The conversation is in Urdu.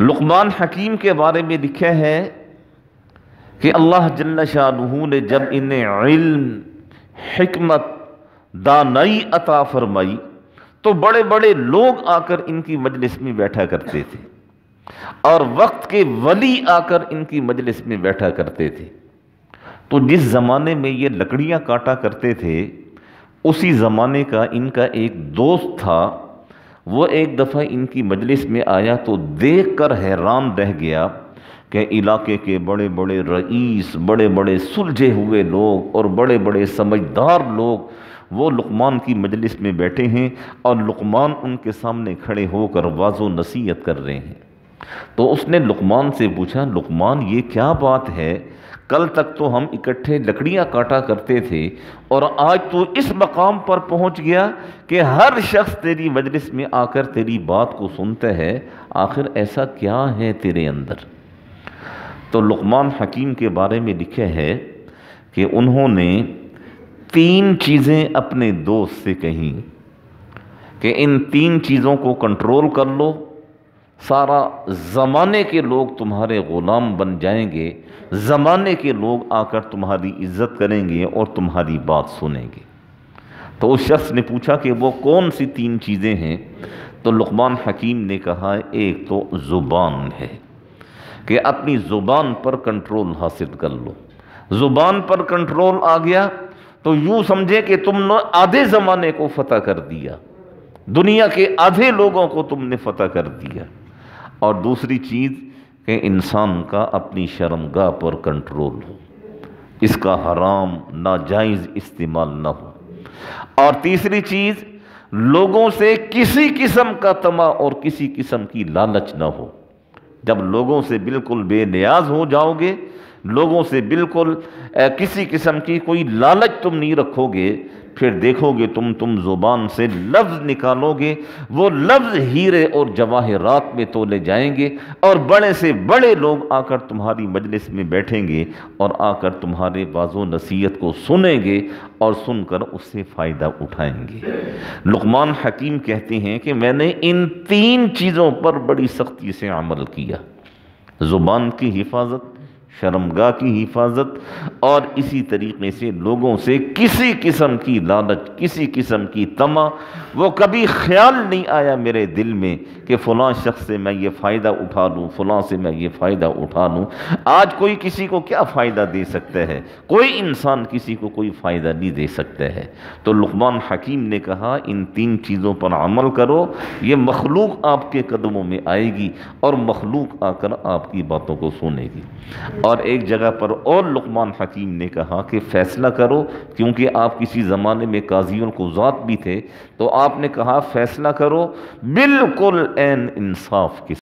لقمان حکیم کے بارے میں لکھا ہے کہ اللہ جل شانہ نے جب انہیں علم، حکمت، دانائی عطا فرمائی تو بڑے بڑے لوگ آ کر ان کی مجلس میں بیٹھا کرتے تھے، اور وقت کے ولی آ کر ان کی مجلس میں بیٹھا کرتے تھے۔ تو جس زمانے میں یہ لکڑیاں کاٹا کرتے تھے، اسی زمانے کا ان کا ایک دوست تھا۔ وہ ایک دفعہ ان کی مجلس میں آیا تو دیکھ کر حیران رہ گیا کہ علاقے کے بڑے بڑے رئیس، بڑے بڑے سلجھے ہوئے لوگ اور بڑے بڑے سمجھدار لوگ وہ لقمان کی مجلس میں بیٹھے ہیں، اور لقمان ان کے سامنے کھڑے ہو کر واعظ و نصیحت کر رہے ہیں۔ تو اس نے لقمان سے پوچھا، لقمان یہ کیا بات ہے؟ کل تک تو ہم اکٹھے لکڑیاں کاٹا کرتے تھے، اور آج تو اس مقام پر پہنچ گیا کہ ہر شخص تیری مجلس میں آ کر تیری بات کو سنتا ہے، آخر ایسا کیا ہے تیرے اندر؟ تو لقمان حکیم کے بارے میں لکھا ہے کہ انہوں نے 3 چیزیں اپنے دوست سے کہیں کہ ان 3 چیزوں کو کنٹرول کر لو، سارا زمانے کے لوگ تمہارے غلام بن جائیں گے، زمانے کے لوگ آ کر تمہاری عزت کریں گے اور تمہاری بات سنیں گے۔ تو اس شخص نے پوچھا کہ وہ کون سی 3 چیزیں ہیں؟ تو لقمان حکیم نے کہا ایک تو زبان ہے، کہ اپنی زبان پر کنٹرول حاصل کر لو۔ زبان پر کنٹرول آ گیا تو یوں سمجھے کہ تم نے آدھے زمانے کو فتح کر دیا، دنیا کے آدھے لوگوں کو تم نے فتح کر دیا۔ اور دوسری چیز کہ انسان کا اپنی شرمگاہ پر کنٹرول ہو، اس کا حرام ناجائز استعمال نہ ہو۔ اور تیسری چیز، لوگوں سے کسی قسم کا طمع اور کسی قسم کی لالچ نہ ہو۔ جب لوگوں سے بالکل بے نیاز ہو جاؤ گے، لوگوں سے بالکل کسی قسم کی کوئی لالچ تم نہیں رکھو گے، پھر دیکھو گے تم زبان سے لفظ نکالو گے، وہ لفظ ہیرے اور جواہرات میں تولے جائیں گے، اور بڑے سے بڑے لوگ آ کر تمہاری مجلس میں بیٹھیں گے اور آ کر تمہارے واعظ و نصیحت کو سنیں گے اور سن کر اس سے فائدہ اٹھائیں گے۔ لقمان حکیم کہتے ہیں کہ میں نے ان 3 چیزوں پر بڑی سختی سے عمل کیا، زبان کی حفاظت، شرمگاہ کی حفاظت، اور اسی طریقے سے لوگوں سے کسی قسم کی لالچ، کسی قسم کی طمع، وہ کبھی خیال نہیں آیا میرے دل میں کہ فلاں شخص سے میں یہ فائدہ اٹھا لوں، فلاں سے میں یہ فائدہ اٹھا لوں۔ آج کوئی کسی کو کیا فائدہ دے سکتا ہے؟ کوئی انسان کسی کو کوئی فائدہ نہیں دے سکتا ہے۔ تو لقمان حکیم نے کہا ان 3 چیزوں پر عمل کرو، یہ مخلوق آپ کے قدموں میں آئے گی اور مخلوق آ کر آپ کی باتوں کو سنے گی۔ اور ایک جگہ پر اور لقمان حکیم نے کہا کہ فیصلہ کرو، کیونکہ آپ کسی زمانے میں قاضیوں کو ذات بھی تھے، تو آپ نے کہا فیصلہ کرو بالکل عین انصاف کے